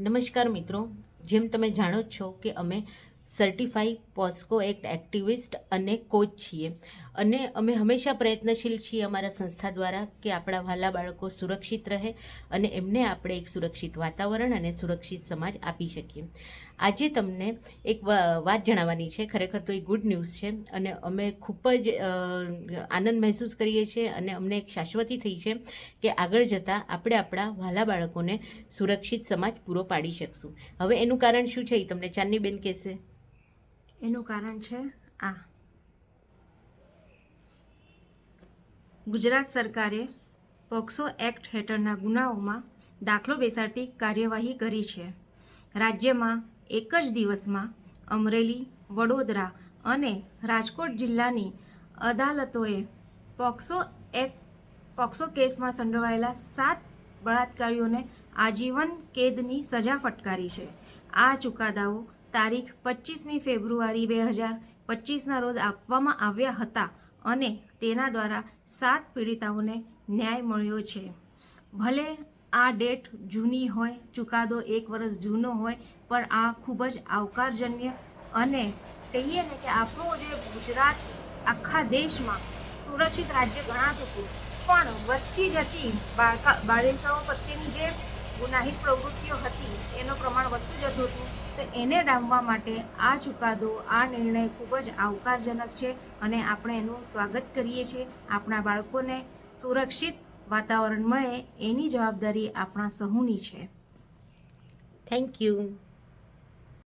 નમસ્કાર મિત્રો, જેમ તમે જાણો જ છો કે અમે સર્ટિફાઈ પોસ્કો એક્ટ એક્ટિવિસ્ટ અને કોચ છીએ અને અમે હંમેશા પ્રયત્નશીલ છીએ અમારા સંસ્થા દ્વારા કે આપણા વહાલા બાળકો સુરક્ષિત રહે અને એમને આપણે એક સુરક્ષિત વાતાવરણ અને સુરક્ષિત સમાજ આપી શકીએ. આજે તમને એક વાત જણાવવાની છે. ખરેખર તો એ ગુડ ન્યૂઝ છે અને અમે ખૂબ જ આનંદ મહેસૂસ કરીએ છીએ અને અમને એક શાશ્વતી થઈ છે કે આગળ જતાં આપણે આપણા વહાલા બાળકોને સુરક્ષિત સમાજ પૂરો પાડી શકશું. હવે એનું કારણ શું છે એ તમને ચાંદનીબેન કહેશે. એનું કારણ છે આ ગુજરાત સરકારે પોક્સો એક્ટ હેઠળના ગુનાઓમાં દાખલો બેસાડતી કાર્યવાહી કરી છે. રાજ્યમાં એક જ દિવસમાં અમરેલી, વડોદરા અને રાજકોટ જિલ્લાની અદાલતોએ પોક્સો કેસમાં સંડોવાયેલા 7 બળાત્કારીઓને આજીવન કેદની સજા ફટકારી છે. આ ચુકાદાઓ તારીખ 25મી ફેબ્રુઆરી 2025ના રોજ આપવામાં આવ્યા હતા અને તેના દ્વારા 7 પીડિતાઓને ન્યાય મળ્યો છે. ભલે આ ડેટ જૂની હોય, ચુકાદો 1 વર્ષ જૂનો હોય, પણ આ ખૂબ જ આવકારજન્ય અને કહીએ ને કે આપણું જે ગુજરાત આખા દેશમાં સુરક્ષિત રાજ્ય ગણાતું હતું, પણ વધતી જતી બાળિકાઓ પ્રત્યેની જે ગુનાહિત પ્રવૃત્તિઓ હતી એનું પ્રમાણ વધતું જતું હતું. તો એને ડામવા માટે આ ચુકાદો, આ નિર્ણય ખૂબ જ આવકારજનક છે અને આપણે એનું સ્વાગત કરીએ છીએ. આપણા બાળકોને સુરક્ષિત વાતાવરણ મળે એની જવાબદારી આપણા સહુની છે. Thank you.